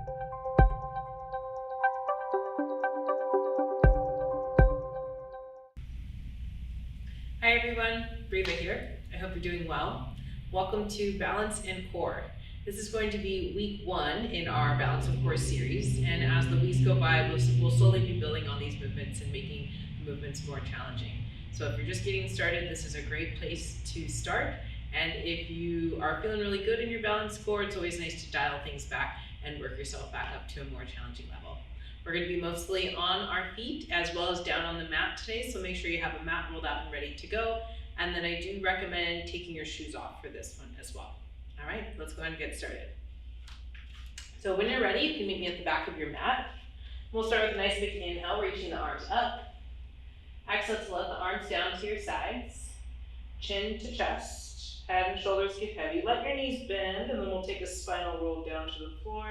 Hi everyone, Riva here. I hope you're doing well. Welcome to Balance and Core. This is going to be week 1 in our Balance and Core series, and as the weeks go by, we'll slowly be building on these movements and making the movements more challenging. So if you're just getting started, this is a great place to start. And if you are feeling really good in your balance core, it's always nice to dial things back and work yourself back up to a more challenging level. We're going to be mostly on our feet as well as down on the mat today, so make sure you have a mat rolled out and ready to go. And then I do recommend taking your shoes off for this one as well. All right, let's go ahead and get started. So when you're ready, you can meet me at the back of your mat. We'll start with a nice big inhale, reaching the arms up. Exhale to let the arms down to your sides. Chin to chest, head and shoulders get heavy. Let your knees bend, and then we'll take a spinal roll down to the floor,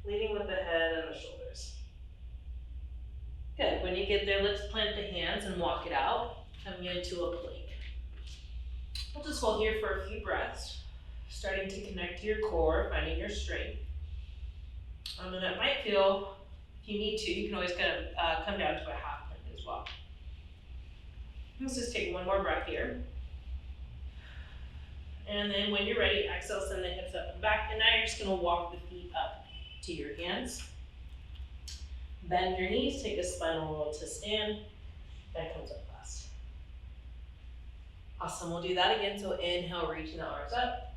leading with the head and the shoulders. Good, when you get there, let's plant the hands and walk it out, coming into a plank. We'll just hold here for a few breaths, starting to connect to your core, finding your strength. And it might feel, if you need to, you can always kind of come down to a half plank as well. Let's just take one more breath here. And then when you're ready, exhale, send the hips up and back. And now you're just gonna walk the feet up to your hands. Bend your knees, take a spinal roll to stand. That comes up last. Awesome, we'll do that again. So inhale, reaching the arms up.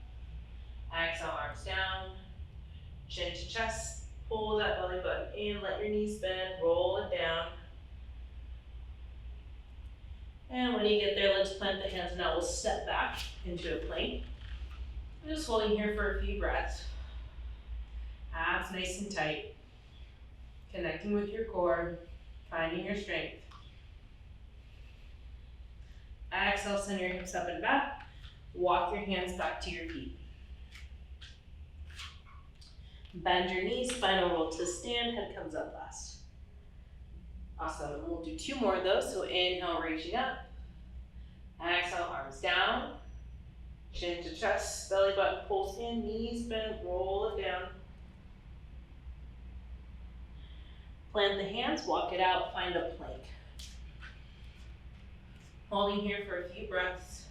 Exhale, arms down. Chin to chest, pull that belly button in, let your knees bend, roll it down. And when you get there, let's plant the hands. Now we'll step back into a plank. I'm just holding here for a few breaths. Abs nice and tight. Connecting with your core, finding your strength. Exhale, send your hips up and back. Walk your hands back to your feet. Bend your knees, spinal roll to stand, head comes up last. Awesome, and we'll do 2 more of those. So inhale, reaching up. Exhale, arms down. Chin to chest, belly button pulls in, knees bend, roll it down. Plant the hands, walk it out, find a plank. Holding here for a few breaths.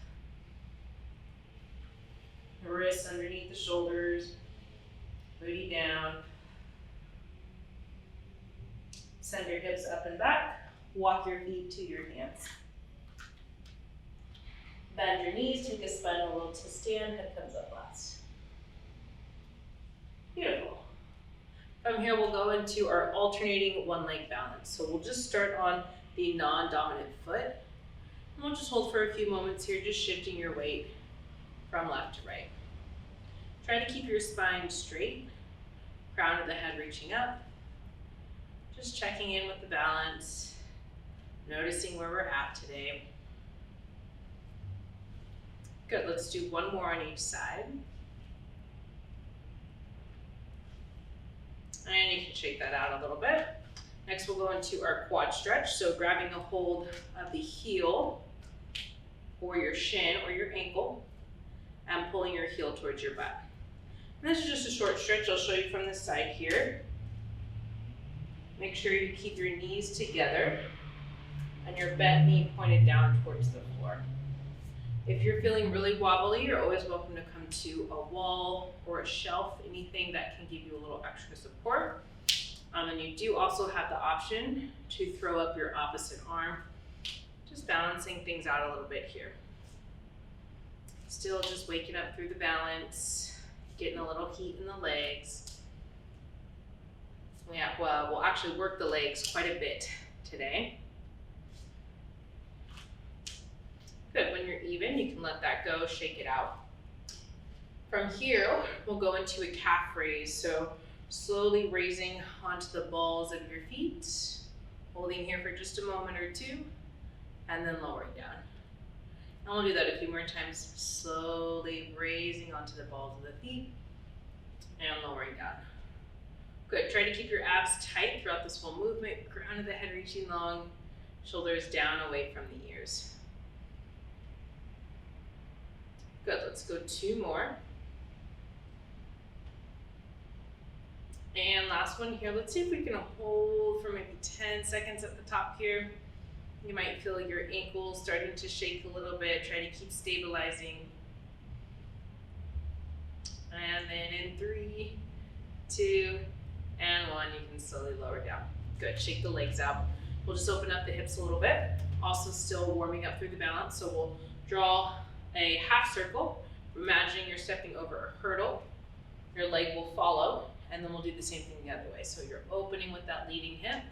The wrists underneath the shoulders, booty down. Send your hips up and back, walk your feet to your hands. Bend your knees, take a spinal roll to stand, head comes up last. Beautiful. From here, we'll go into our alternating one leg balance. So we'll just start on the non-dominant foot. And we'll just hold for a few moments here, just shifting your weight from left to right. Try to keep your spine straight, crown of the head reaching up. Just checking in with the balance, noticing where we're at today. Good, let's do 1 more on each side. And you can shake that out a little bit. Next, we'll go into our quad stretch. So grabbing a hold of the heel or your shin or your ankle and pulling your heel towards your butt. And this is just a short stretch. I'll show you from this side here. Make sure you keep your knees together and your bent knee pointed down towards the floor. If you're feeling really wobbly, you're always welcome to come to a wall or a shelf, anything that can give you a little extra support. And you do also have the option to throw up your opposite arm, just balancing things out a little bit here. Still just waking up through the balance, getting a little heat in the legs. We'll actually work the legs quite a bit today. Good, when you're even, you can let that go, shake it out. From here, we'll go into a calf raise. So slowly raising onto the balls of your feet, holding here for just a moment or 2, and then lowering down. And we'll do that a few more times, slowly raising onto the balls of the feet and lowering down. Good, try to keep your abs tight throughout this whole movement, crown of the head reaching long, shoulders down away from the ears. Good, let's go 2 more. And last one here. Let's see if we can hold for maybe 10 seconds at the top here. You might feel your ankles starting to shake a little bit. Try to keep stabilizing. And then in 3, 2, and 1, you can slowly lower down. Good, shake the legs out. We'll just open up the hips a little bit. Also still warming up through the balance. So we'll draw a half circle, imagining you're stepping over a hurdle. Your leg will follow, and then we'll do the same thing the other way. So you're opening with that leading hip,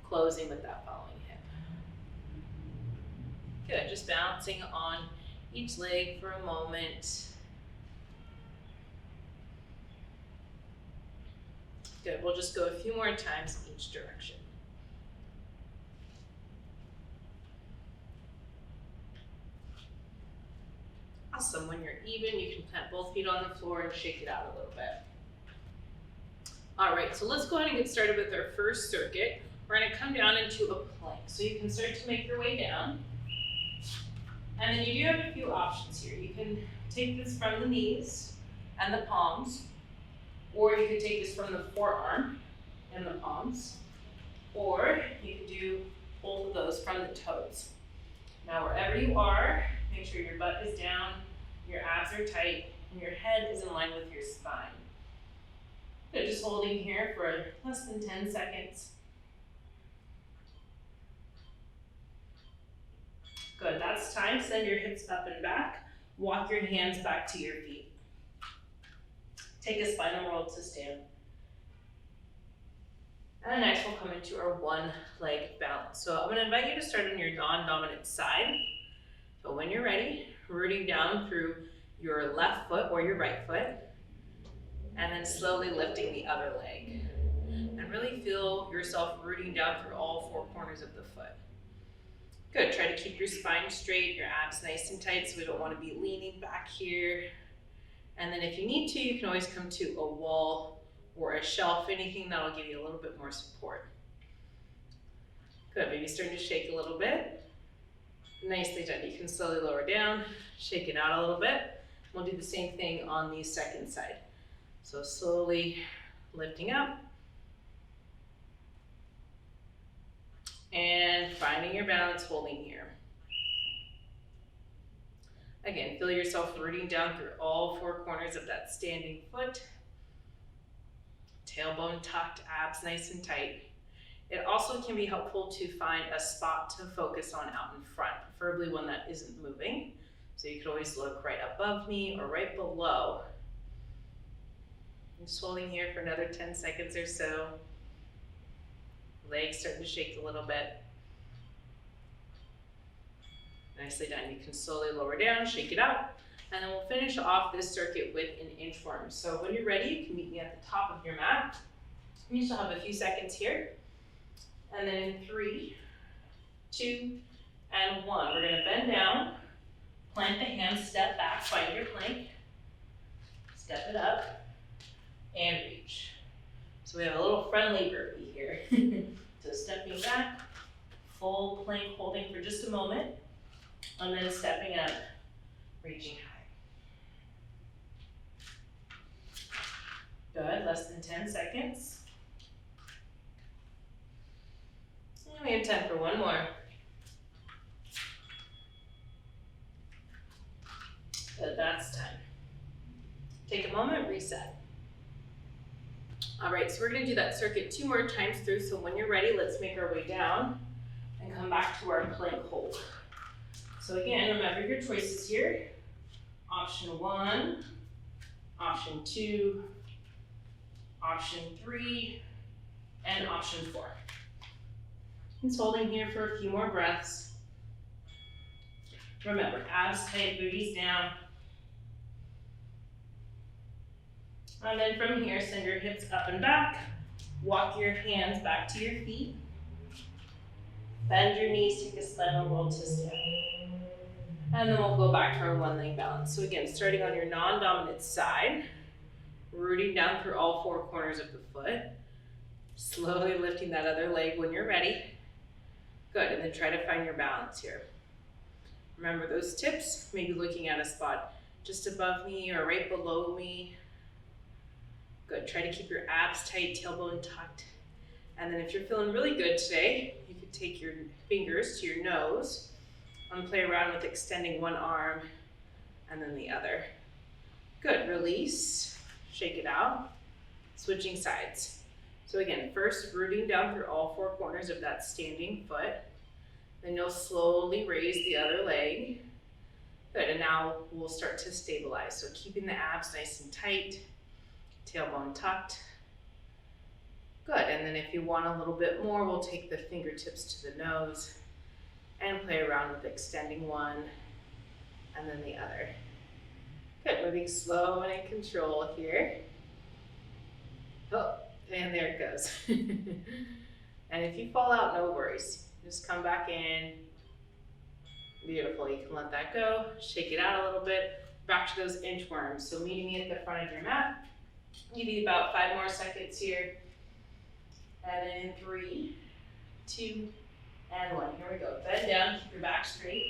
closing with that following hip. Good, just balancing on each leg for a moment. Good, we'll just go a few more times in each direction. Awesome, when you're even, you can plant both feet on the floor and shake it out a little bit. All right, so let's go ahead and get started with our first circuit. We're gonna come down into a plank. So you can start to make your way down. And then you do have a few options here. You can take this from the knees and the palms, or you could take this from the forearm and the palms, or you could do both of those from the toes. Now, wherever you are, make sure your butt is down, your abs are tight, and your head is in line with your spine. Good, just holding here for less than 10 seconds. Good, that's time. Send your hips up and back. Walk your hands back to your feet. Take a spinal roll to stand. And next we'll come into our one leg balance. So I'm gonna invite you to start on your non-dominant side. So when you're ready, rooting down through your left foot or your right foot, and then slowly lifting the other leg. And really feel yourself rooting down through all 4 corners of the foot. Good, try to keep your spine straight, your abs nice and tight, so we don't want to be leaning back here. And then if you need to, you can always come to a wall or a shelf, anything that'll give you a little bit more support. Good, maybe starting to shake a little bit. Nicely done. You can slowly lower down, shake it out a little bit. We'll do the same thing on the second side. So slowly lifting up. And finding your balance, holding here. Again, feel yourself rooting down through all 4 corners of that standing foot. Tailbone tucked, abs nice and tight. It also can be helpful to find a spot to focus on out in front, preferably one that isn't moving. So you could always look right above me or right below. I'm just holding here for another 10 seconds or so. Legs starting to shake a little bit. Nicely done. You can slowly lower down, shake it out, and then we'll finish off this circuit with an inchworm. So when you're ready, you can meet me at the top of your mat. You still have a few seconds here. And then in 3, 2, and 1, we're gonna bend down, plant the hands, step back, find your plank, step it up, and reach. So we have a little friendly burpee here. So stepping back, full plank holding for just a moment, and then stepping up, reaching high. Good, less than 10 seconds. And we have time for one more. Good, that's time. Take a moment, reset. All right, so we're gonna do that circuit 2 more times through. So when you're ready, let's make our way down and come back to our plank hold. So again, remember your choices here. Option 1, option 2, option 3, and option 4. Just holding here for a few more breaths. Remember, abs tight, booties down. And then from here, send your hips up and back. Walk your hands back to your feet. Bend your knees, take a spinal roll to stand. And then we'll go back to our one leg balance. So again, starting on your non-dominant side, rooting down through all 4 corners of the foot. Slowly lifting that other leg when you're ready. Good, and then try to find your balance here. Remember those tips, maybe looking at a spot just above me or right below me. Good, try to keep your abs tight, tailbone tucked. And then if you're feeling really good today, you could take your fingers to your nose and play around with extending one arm and then the other. Good, release, shake it out, switching sides. So again, first rooting down through all four corners of that standing foot. Then you'll slowly raise the other leg. Good, and now we'll start to stabilize. So keeping the abs nice and tight, tailbone tucked. Good, and then if you want a little bit more, we'll take the fingertips to the nose and play around with extending one and then the other. Good, moving slow and in control here. Oh, and there it goes. And if you fall out, no worries. Just come back in. Beautiful, you can let that go. Shake it out a little bit. Back to those inchworms. So meeting me at the front of your mat. Give you about 5 more seconds here. And then in 3, 2, and 1. Here we go. Bend down, keep your back straight.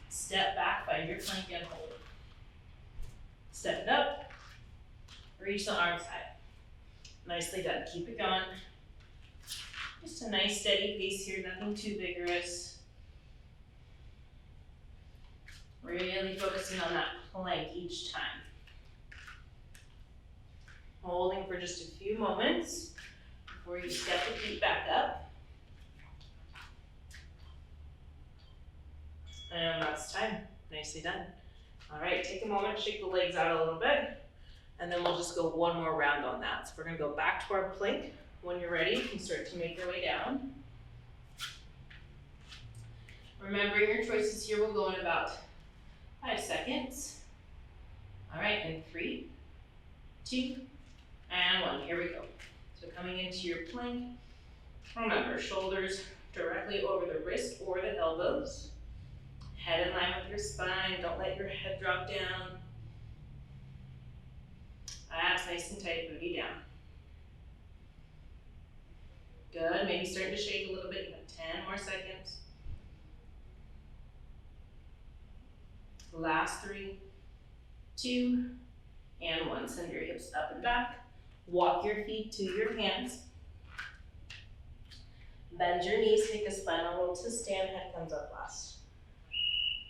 Step back, find your plank and hold it. Step it up. Reach the arms high. Nicely done. Keep it going. Just a nice steady pace here, nothing too vigorous. Really focusing on that plank each time. Holding for just a few moments before you step the feet back up. And that's time. Nicely done. All right, take a moment, shake the legs out a little bit, and then we'll just go one more round on that. So we're gonna go back to our plank. When you're ready, you can start to make your way down. Remembering your choices here will go in about 5 seconds. All right, in 3, 2, and 1. Here we go. So coming into your plank, remember shoulders directly over the wrist or the elbows. Head in line with your spine. Don't let your head drop down. Abs nice and tight, booty down. Good, maybe starting to shake a little bit. You have 10 more seconds. Last 3, 2, and 1. Send your hips up and back. Walk your feet to your hands. Bend your knees, take a spinal roll to stand, head comes up last.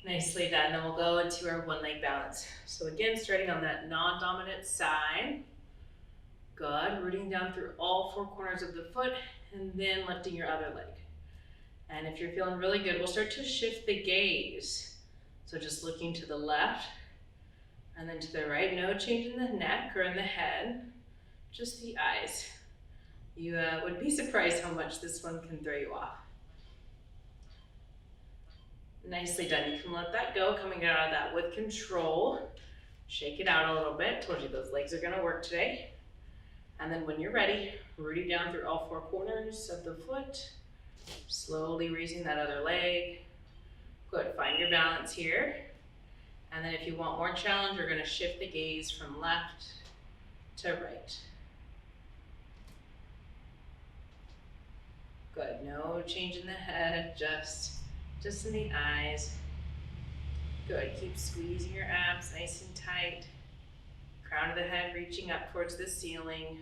Nicely done, then we'll go into our one leg balance. So again, starting on that non-dominant side. Good, rooting down through all 4 corners of the foot and then lifting your other leg. And if you're feeling really good, we'll start to shift the gaze. So just looking to the left and then to the right, no change in the neck or in the head, just the eyes. You would be surprised how much this one can throw you off. Nicely done. You can let that go, coming out of that with control. Shake it out a little bit. Told you those legs are gonna work today. And then when you're ready, rooting down through all 4 corners of the foot, slowly raising that other leg. Good, find your balance here. And then if you want more challenge, we're gonna shift the gaze from left to right. Good, no change in the head, just in the eyes. Good, keep squeezing your abs nice and tight. Crown of the head reaching up towards the ceiling.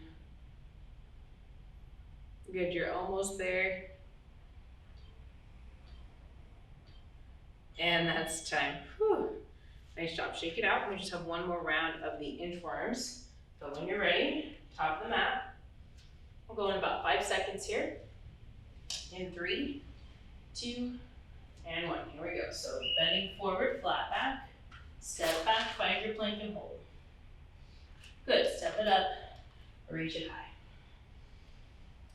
Good, you're almost there. And that's time. Whew. Nice job, shake it out. We just have one more round of the inchworms. So when you're ready, top of the mat. We'll go in about 5 seconds here. In 3, 2, and 1. Here we go. So bending forward, flat back. Step back, find your plank and hold. Good, step it up, reach it high.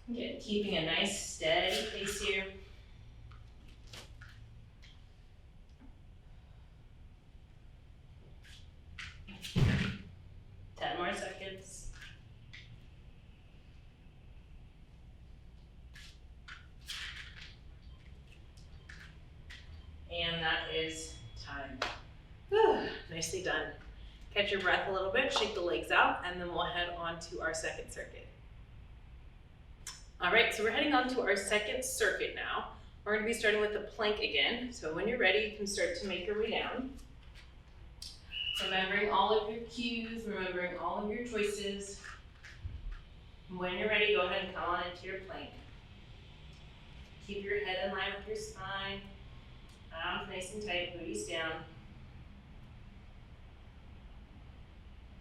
Again, keeping a nice steady pace here. Ten more seconds. And that is time. Whew, nicely done. Catch your breath a little bit, shake the legs out, and then we'll head on to our second circuit. All right, so we're heading on to our second circuit now. We're gonna be starting with the plank again. So when you're ready, you can start to make your way down. Remembering all of your cues, remembering all of your choices. When you're ready, go ahead and come on into your plank. Keep your head in line with your spine. Arms nice and tight, booties down.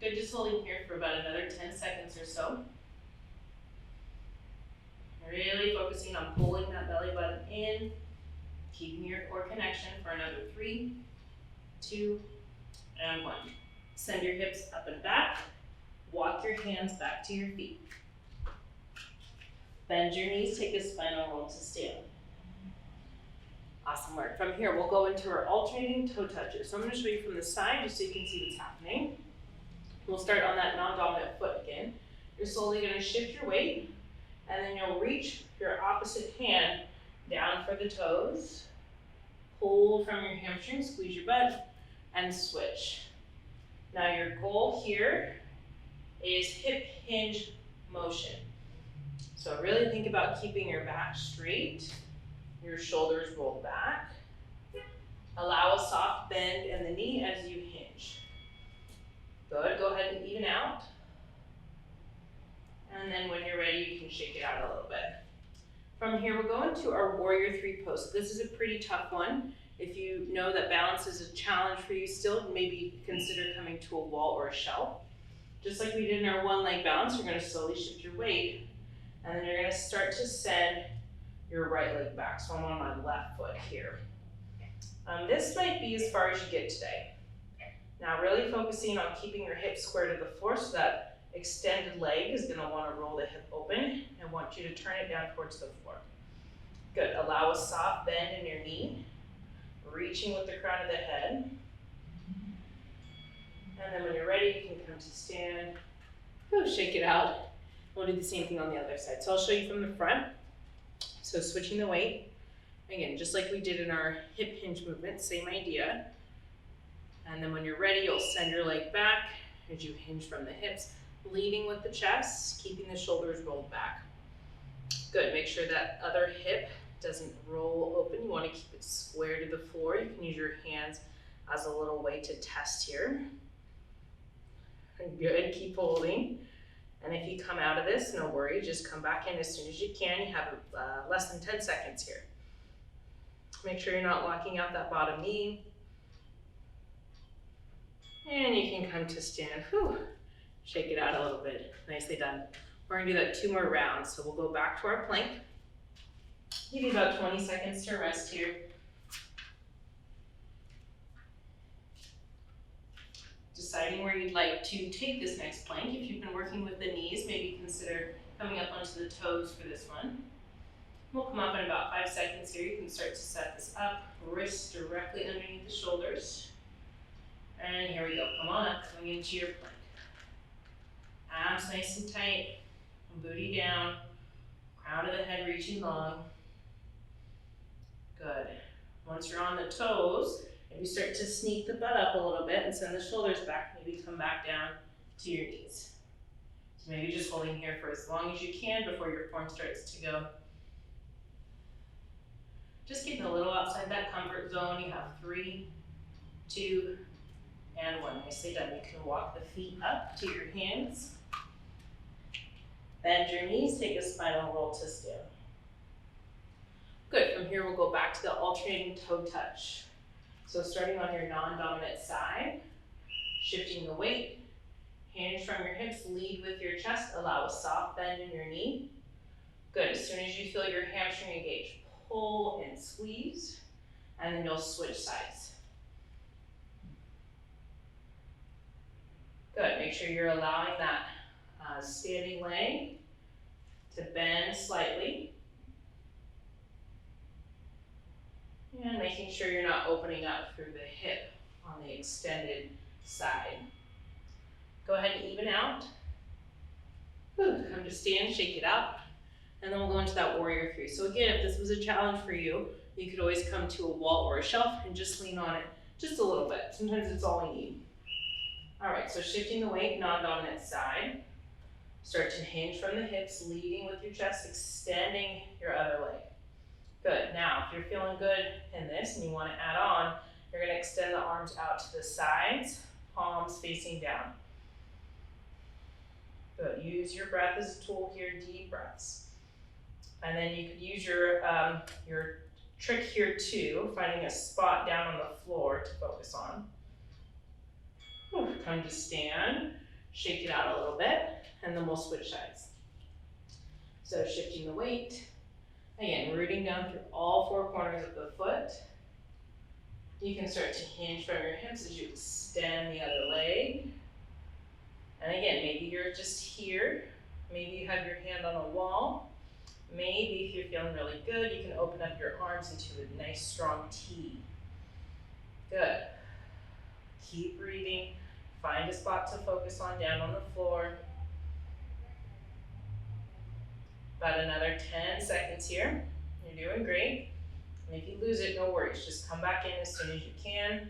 Good, just holding here for about another 10 seconds or so. Really focusing on pulling that belly button in, keeping your core connection for another 3, 2, and 1. Send your hips up and back. Walk your hands back to your feet. Bend your knees, take a spinal roll to stand. Awesome work. From here, we'll go into our alternating toe touches. So I'm going to show you from the side just so you can see what's happening. We'll start on that non-dominant foot again. You're slowly going to shift your weight, and then you'll reach your opposite hand down for the toes. Pull from your hamstring, squeeze your butt, and switch. Now your goal here is hip hinge motion. So really think about keeping your back straight, your shoulders rolled back. Allow a soft bend in the knee as you hinge. Good, go ahead and even out. And then when you're ready, you can shake it out a little bit. From here, we'll go into our warrior 3 pose. This is a pretty tough one. If you know that balance is a challenge for you still, maybe consider coming to a wall or a shelf. Just like we did in our one leg balance, you're going to slowly shift your weight, and then you're going to start to send your right leg back. So I'm on my left foot here. This might be as far as you get today. Now really focusing on keeping your hips square to the floor, so that extended leg is going to want to roll the hip open and want you to turn it down towards the floor. Good, allow a soft bend in your knee, reaching with the crown of the head. And then when you're ready, you can come to stand. Whew, shake it out. We'll do the same thing on the other side. So I'll show you from the front. So switching the weight. Again, just like we did in our hip hinge movement, same idea. And then when you're ready, you'll send your leg back as you hinge from the hips, leading with the chest, keeping the shoulders rolled back. Good, make sure that other hip doesn't roll open. You want to keep it square to the floor. You can use your hands as a little way to test here. Good, keep holding. And if you come out of this, no worry, just come back in as soon as you can. You have less than 10 seconds here. Make sure you're not locking out that bottom knee. And you can come to stand. Whew. Shake it out a little bit. Nicely done. We're gonna do that 2 more rounds. So we'll go back to our plank. Give you about 20 seconds to rest here. Deciding where you'd like to take this next plank. If you've been working with the knees, maybe consider coming up onto the toes for this one. We'll come up in about 5 seconds here. You can start to set this up. Wrists directly underneath the shoulders. And here we go. Come on up, coming into your plank. Abs nice and tight. Booty down. Crown of the head reaching long. Good. Once you're on the toes, maybe start to sneak the butt up a little bit and send the shoulders back. Maybe come back down to your knees. So maybe just holding here for as long as you can before your form starts to go. Just getting a little outside that comfort zone. You have 3, 2, and 1. Nicely done. You can walk the feet up to your hands. Bend your knees, take a spinal roll to stand. Good, from here we'll go back to the alternating toe touch. So starting on your non-dominant side, shifting the weight, hinge from your hips, lead with your chest, allow a soft bend in your knee. Good, as soon as you feel your hamstring engage, pull and squeeze, and then you'll switch sides. Good, make sure you're allowing that standing leg to bend slightly. And making sure you're not opening up through the hip on the extended side. Go ahead and even out. Whew, come to stand, shake it out. And then we'll go into that warrior 3. So again, if this was a challenge for you, you could always come to a wall or a shelf and just lean on it just a little bit. Sometimes it's all you need. All right, so shifting the weight, non-dominant side. Start to hinge from the hips, leading with your chest, extending your other leg. Good, now if you're feeling good in this and you want to add on, you're going to extend the arms out to the sides, palms facing down. Good. Use your breath as a tool here, deep breaths. And then you could use your trick here too, finding a spot down on the floor to focus on. Come to stand, shake it out a little bit, and then we'll switch sides. So shifting the weight, again, rooting down through all four corners of the foot. You can start to hinge from your hips as you extend the other leg. And again, maybe you're just here. Maybe you have your hand on a wall. Maybe if you're feeling really good, you can open up your arms into a nice strong T. Good. Keep breathing. Find a spot to focus on down on the floor. About another 10 seconds here. You're doing great. And if you lose it, no worries. Just come back in as soon as you can.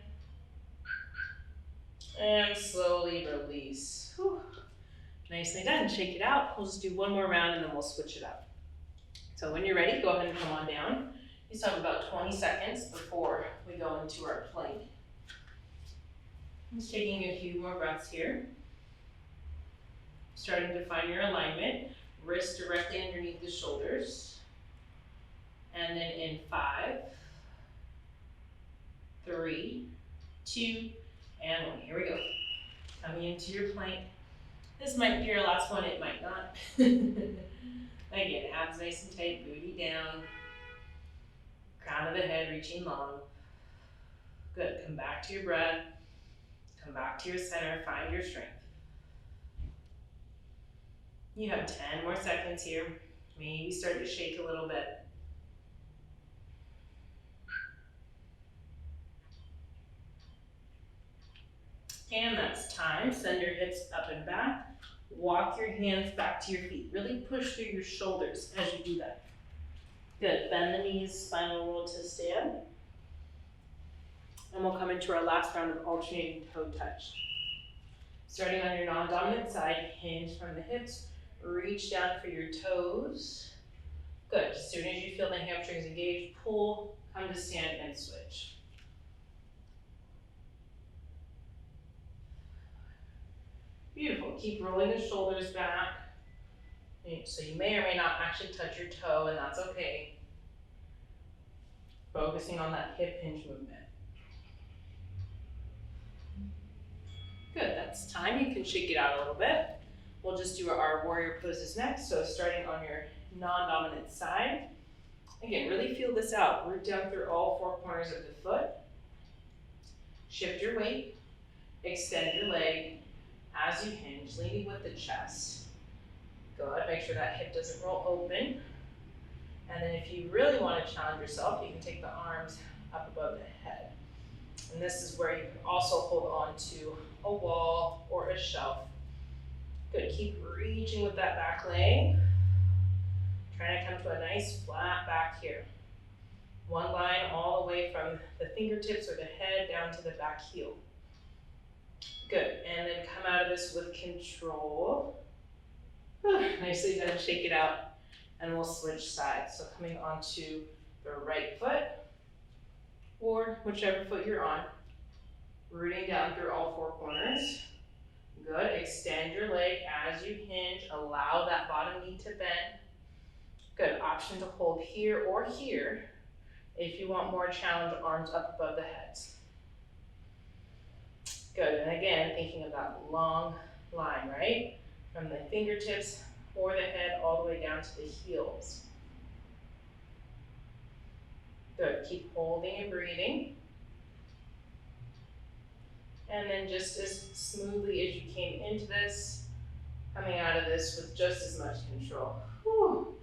And slowly release. Whew. Nicely done. Shake it out. We'll just do one more round and then we'll switch it up. So when you're ready, go ahead and come on down. You still have about 20 seconds before we go into our plank. Just taking a few more breaths here. Starting to find your alignment. Wrists directly underneath the shoulders. And then in 5, 3, 2, and 1. Here we go. Coming into your plank. This might be your last one, it might not. Again, abs nice and tight, booty down. Crown of the head reaching long. Good, come back to your breath. Come back to your center, find your strength. You have 10 more seconds here. Maybe start to shake a little bit. And that's time. Send your hips up and back. Walk your hands back to your feet. Really push through your shoulders as you do that. Good. Bend the knees, spinal roll to stand. And we'll come into our last round of alternating toe touch. Starting on your non-dominant side, hinge from the hips. Reach down for your toes. Good. As soon as you feel the hamstrings engaged, pull, come to stand and switch. Beautiful. Keep rolling the shoulders back. So you may or may not actually touch your toe, and that's okay. Focusing on that hip hinge movement. Good, that's time. You can shake it out a little bit. We'll just do our warrior poses next. So starting on your non-dominant side. Again, really feel this out. Root down through all four corners of the foot. Shift your weight. Extend your leg. As you hinge, leading with the chest. Good, make sure that hip doesn't roll open. And then if you really want to challenge yourself, you can take the arms up above the head. And this is where you can also hold on to a wall or a shelf. Good, keep reaching with that back leg. Trying to come to a nice flat back here. One line all the way from the fingertips or the head down to the back heel. Good, and then come out of this with control. Nicely done, shake it out, and we'll switch sides. So coming onto the right foot, or whichever foot you're on, rooting down through all four corners. Good, extend your leg as you hinge, allow that bottom knee to bend. Good, option to hold here or here. If you want more challenge, arms up above the heads. Good, and again, thinking of that long line, right? From the fingertips or the head all the way down to the heels. Good, keep holding and breathing. And then just as smoothly as you came into this, coming out of this with just as much control. Whew.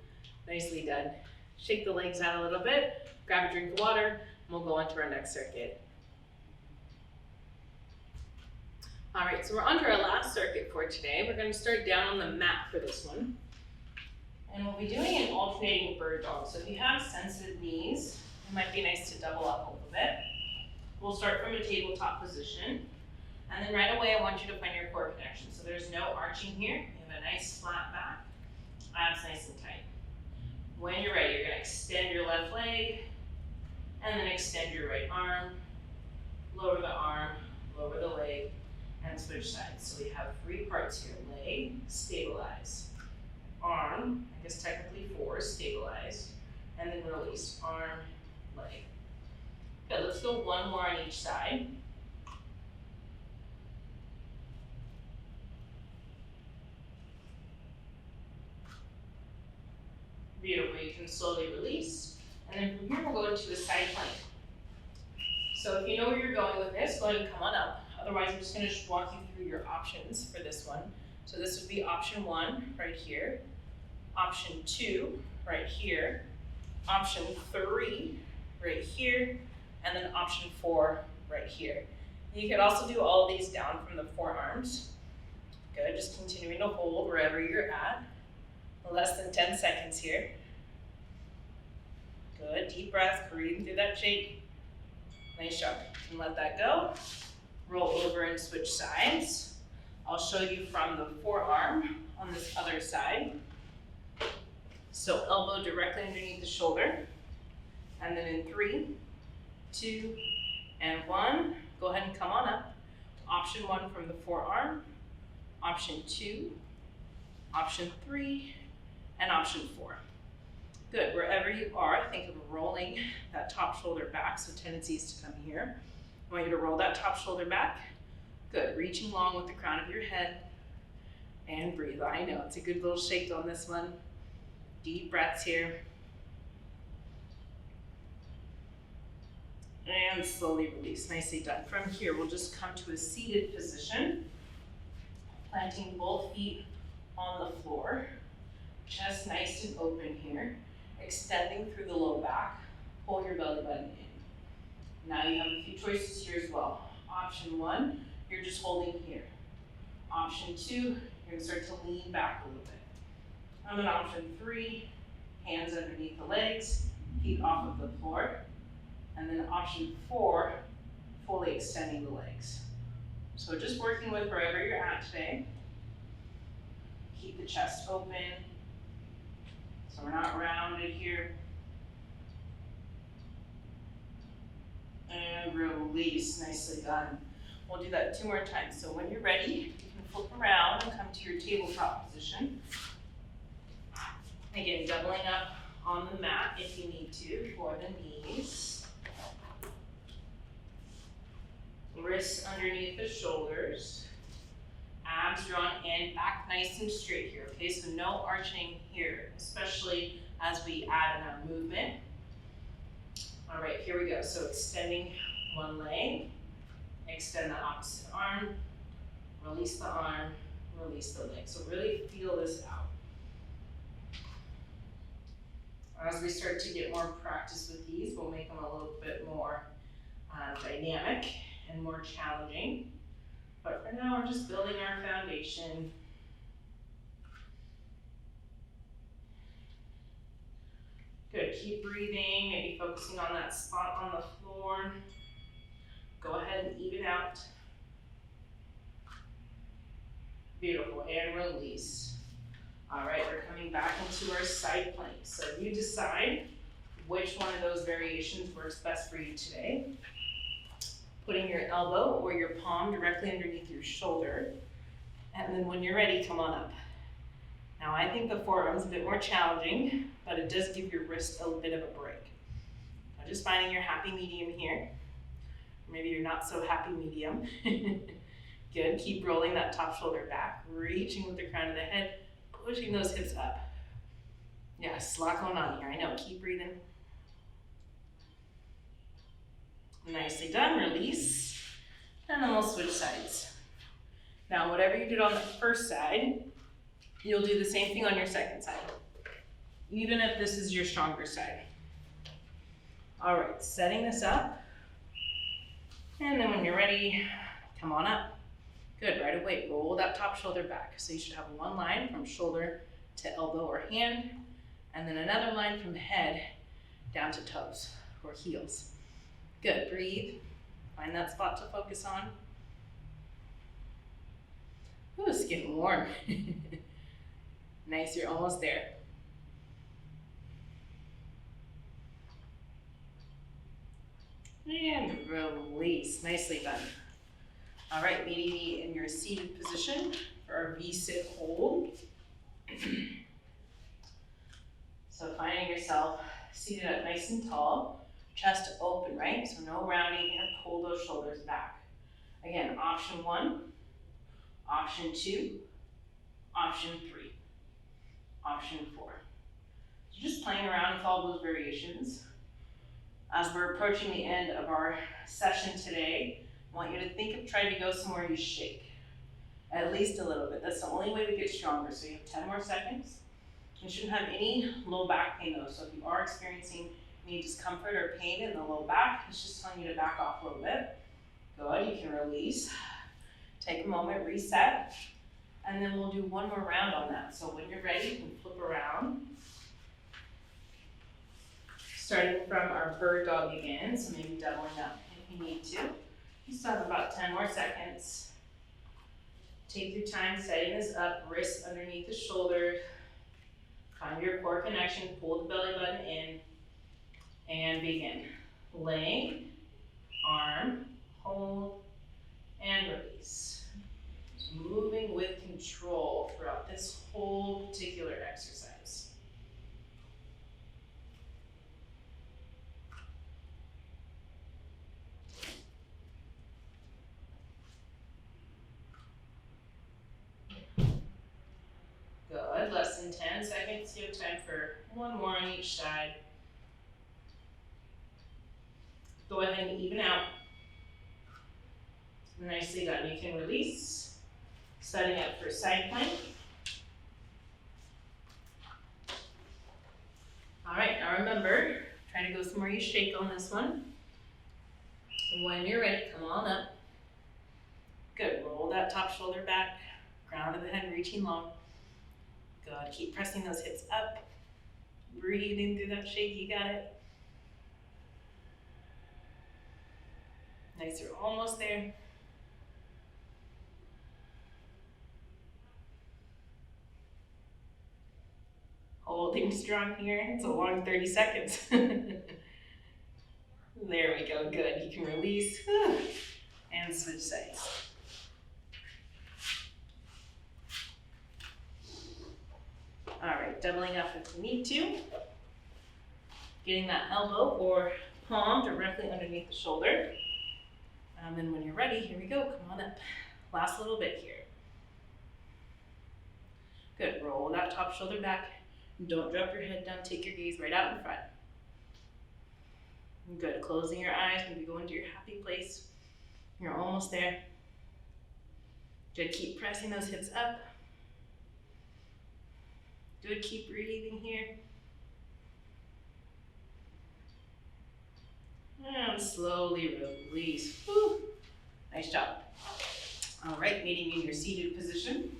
Nicely done. Shake the legs out a little bit, grab a drink of water, and we'll go on to our next circuit. All right, so we're on to our last circuit for today. We're going to start down on the mat for this one. And we'll be doing an alternating bird dog. So if you have sensitive knees, it might be nice to double up a little bit. We'll start from a tabletop position. And then right away, I want you to find your core connection. So there's no arching here. You have a nice flat back. Abs nice and tight. When you're ready, you're going to extend your left leg and then extend your right arm. Lower the arm, lower the leg. and switch sides. So we have 3 parts here: leg, stabilize, arm, I guess technically 4, stabilize, and then release, arm, leg. Okay, let's go 1 more on each side. Beautiful, you can slowly release, and then from here we'll go into a side plank. So if you know where you're going with this, go ahead and come on up. Otherwise, I'm just going to walk you through your options for this one. So this would be option 1 right here, option 2 right here, option 3 right here, and then option 4 right here. You could also do all of these down from the forearms. Good, just continuing to hold wherever you're at. Less than 10 seconds here. Good, deep breath, breathing through that shake. Nice job. And let that go. Roll over and switch sides. I'll show you from the forearm on this other side. So elbow directly underneath the shoulder. And then in 3, 2, and 1, go ahead and come on up. Option 1 from the forearm, option 2, option 3, and option 4. Good, wherever you are, think of rolling that top shoulder back, so tendencies to come here. I want you to roll that top shoulder back. Good, reaching long with the crown of your head, and breathe. I know, it's a good little shake on this one. Deep breaths here. And slowly release, nicely done. From here, we'll just come to a seated position, planting both feet on the floor, chest nice and open here, extending through the low back, pull your belly button in. Now you have a few choices here as well. Option 1, you're just holding here. Option 2, you're gonna start to lean back a little bit. And then option 3, hands underneath the legs, feet off of the floor. And then option 4, fully extending the legs. So just working with wherever you're at today. Keep the chest open, so we're not rounded here. And release, nicely done. We'll do that 2 more times. So when you're ready, you can flip around and come to your tabletop position. Again, doubling up on the mat if you need to for the knees. Wrists underneath the shoulders. Abs drawn in, back nice and straight here, okay? So no arching here, especially as we add in our movement. All right, here we go. So extending one leg, extend the opposite arm, release the arm, release the leg. So really feel this out. As we start to get more practice with these, we'll make them a little bit more dynamic and more challenging. But for now, we're just building our foundation. Good, keep breathing, maybe focusing on that spot on the floor. Go ahead and even out. Beautiful, and release. All right, we're coming back into our side plank. So you decide which one of those variations works best for you today. Putting your elbow or your palm directly underneath your shoulder. And then when you're ready, come on up. Now I think the forearm's a bit more challenging, but it does give your wrist a bit of a break. So just finding your happy medium here. Maybe you're not so happy medium. Good, keep rolling that top shoulder back, reaching with the crown of the head, pushing those hips up. Yes, a lot going on here, I know, keep breathing. Nicely done, release, and then we'll switch sides. Now, whatever you did on the first side, you'll do the same thing on your second side, even if this is your stronger side. All right, setting this up, and then when you're ready, come on up. Good, right away, roll that top shoulder back. So you should have one line from shoulder to elbow or hand, and then another line from head down to toes or heels. Good, breathe. Find that spot to focus on. Ooh, it's getting warm. Nice, you're almost there. And release, nicely done. All right, meeting me in your seated position for our V-sit hold. So finding yourself seated up nice and tall, chest open, right? So no rounding here, pull those shoulders back. Again, option 1, option 2, option 3, option 4. So just playing around with all those variations. As we're approaching the end of our session today, I want you to think of trying to go somewhere you shake. At least a little bit. That's the only way we get stronger. So you have 10 more seconds. You shouldn't have any low back pain though. So if you are experiencing any discomfort or pain in the low back, it's just telling you to back off a little bit. Good, you can release. Take a moment, reset, and then we'll do one more round on that. So when you're ready, you can flip around. Starting from our bird dog again, so maybe doubling up if you need to. You still have about 10 more seconds. Take your time setting this up, wrists underneath the shoulders. Find your core connection, pull the belly button in, and begin. Leg, arm, hold, and release. So moving with control throughout this whole particular exercise. Good, less than 10 seconds. You have time for one more on each side. Go ahead and even out. Nicely done. You can release. Setting up for side plank. All right, now remember, try to go somewhere you shake on this one. When you're ready, come on up. Good, roll that top shoulder back, crown of the head reaching long. Good, keep pressing those hips up. Breathing through that shake, you got it. Nice, you're almost there. Holding strong here, it's a long 30 seconds. There we go, good. You can release and switch sides. All right, doubling up if you need to. Getting that elbow or palm directly underneath the shoulder. And then when you're ready, here we go, come on up. Last little bit here. Good, roll that top shoulder back. Don't drop your head down, take your gaze right out in front. Good, closing your eyes, maybe go into your happy place. You're almost there. Good, keep pressing those hips up. Good, keep breathing here. And slowly release. Whew. Nice job. All right, meeting in your seated position.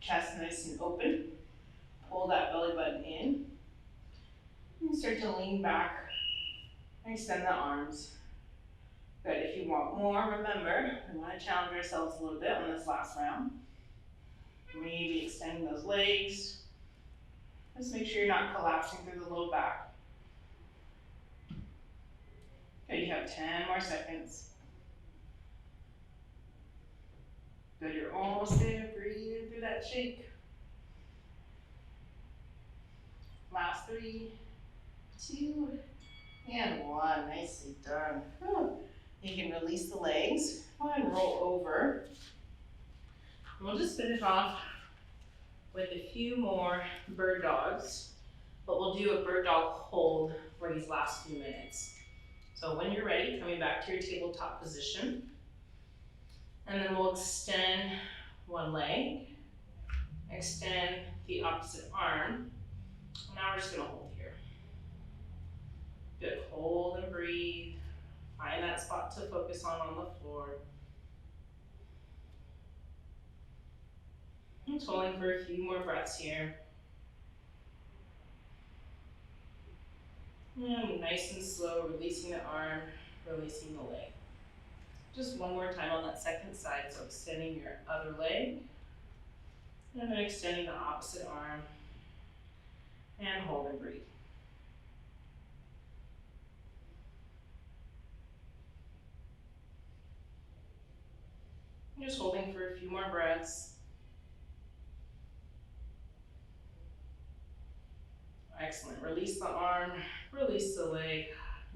Chest nice and open. Pull that belly button in. And start to lean back. Extend the arms. Good, if you want more, remember, we want to challenge ourselves a little bit on this last round. Maybe extending those legs. Just make sure you're not collapsing through the low back. Good, you have 10 more seconds. Good, you're almost there. Breathe through that shake. Last 3, 2, and 1. Nicely done. Whew. You can release the legs. Go ahead and roll over. We'll just finish off with a few more bird dogs, but we'll do a bird dog hold for these last few minutes. So when you're ready, coming back to your tabletop position, and then we'll extend one leg, extend the opposite arm. Now we're just gonna hold here. Good, hold and breathe. Find that spot to focus on the floor. Just holding for a few more breaths here. And nice and slow, releasing the arm, releasing the leg. Just one more time on that second side, so extending your other leg, and then extending the opposite arm, and hold and breathe. Just holding for a few more breaths. Excellent. Release the arm, release the leg.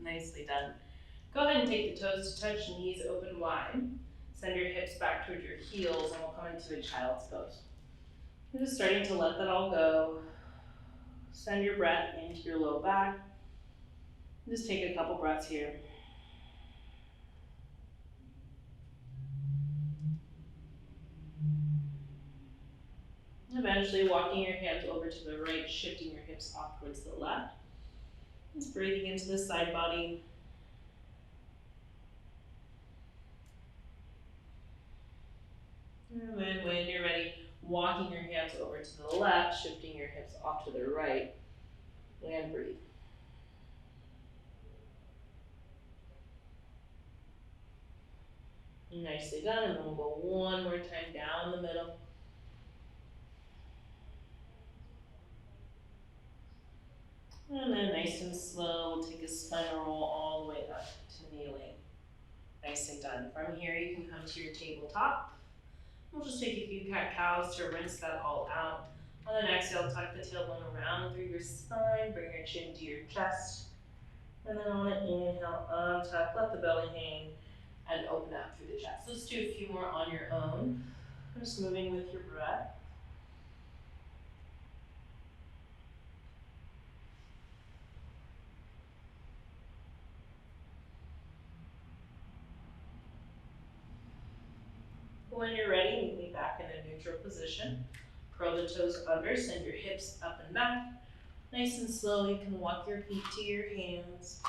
Nicely done. Go ahead and take the toes to touch, knees open wide. Send your hips back towards your heels and we'll come into a child's pose. You're just starting to let that all go. Send your breath into your low back. Just take a couple breaths here. Eventually walking your hands over to the right, shifting your hips off towards the left. Just breathing into the side body. And then when you're ready, walking your hands over to the left, shifting your hips off to the right, and breathe. Nicely done, and then we'll go one more time down the middle. And then nice and slow, we'll take a spinal roll all the way up to kneeling. Nicely done. From here, you can come to your tabletop. We'll just take a few cat-cows to rinse that all out. On an exhale, tuck the tailbone around through your spine, bring your chin to your chest. And then on an inhale, untuck, let the belly hang, and open up through the chest. Let's do a few more on your own. Just moving with your breath. When you're ready, meet me back in a neutral position. Curl the toes under, send your hips up and back. Nice and slow, you can walk your feet to your hands.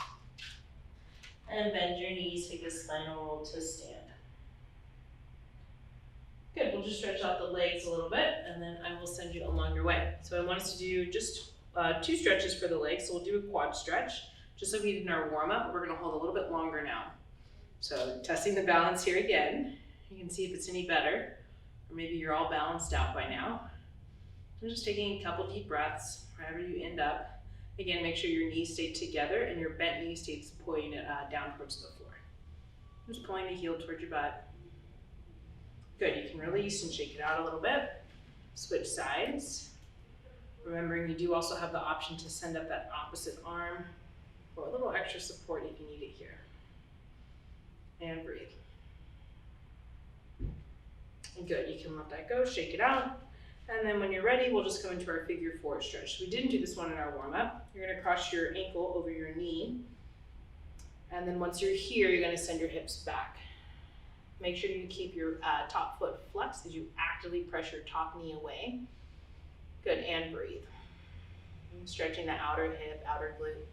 And bend your knees, take a spinal roll to stand. Good, we'll just stretch out the legs a little bit and then I will send you along your way. So I want us to do just 2 stretches for the legs. So we'll do a quad stretch, just like we did in our warm up. We're gonna hold a little bit longer now. So testing the balance here again. You can see if it's any better, or maybe you're all balanced out by now. I'm just taking a couple deep breaths, wherever you end up. Again, make sure your knees stay together and your bent knee stays pointing down towards the floor. Just pulling the heel towards your butt. Good, you can release and shake it out a little bit. Switch sides. Remembering you do also have the option to send up that opposite arm for a little extra support if you need it here. And breathe. Good, you can let that go, shake it out. And then when you're ready, we'll just come into our figure 4 stretch. We didn't do this one in our warm up. You're gonna cross your ankle over your knee. And then once you're here, you're gonna send your hips back. Make sure you keep your top foot flexed as you actively press your top knee away. Good, and breathe. And stretching the outer hip, outer glute.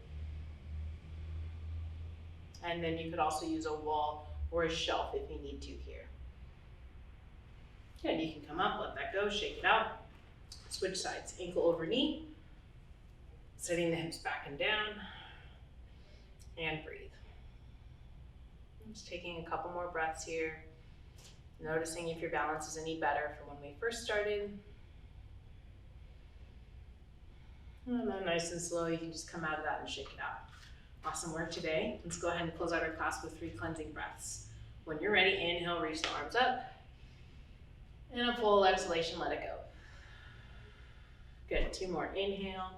And then you could also use a wall or a shelf if you need to here. Good, you can come up, let that go, shake it out. Switch sides, ankle over knee. Setting the hips back and down. And breathe. Just taking a couple more breaths here. Noticing if your balance is any better from when we first started. And then nice and slow, you can just come out of that and shake it out. Awesome work today. Let's go ahead and close out our class with 3 cleansing breaths. When you're ready, inhale, reach the arms up. And a full exhalation, let it go. Good, 2 more. Inhale.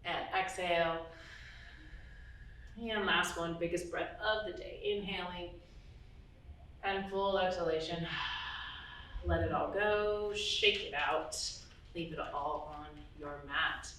And exhale. And last one, biggest breath of the day. Inhaling. And full exhalation. Let it all go. Shake it out. Leave it all on your mat.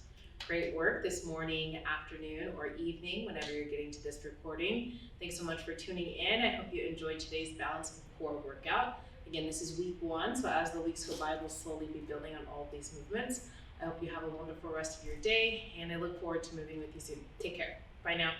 Great work this morning, afternoon, or evening, whenever you're getting to this recording. Thanks so much for tuning in. I hope you enjoyed today's Balance and Core workout. Again, this is week 1, so as the weeks go by, we'll slowly be building on all of these movements. I hope you have a wonderful rest of your day, and I look forward to moving with you soon. Take care. Bye now.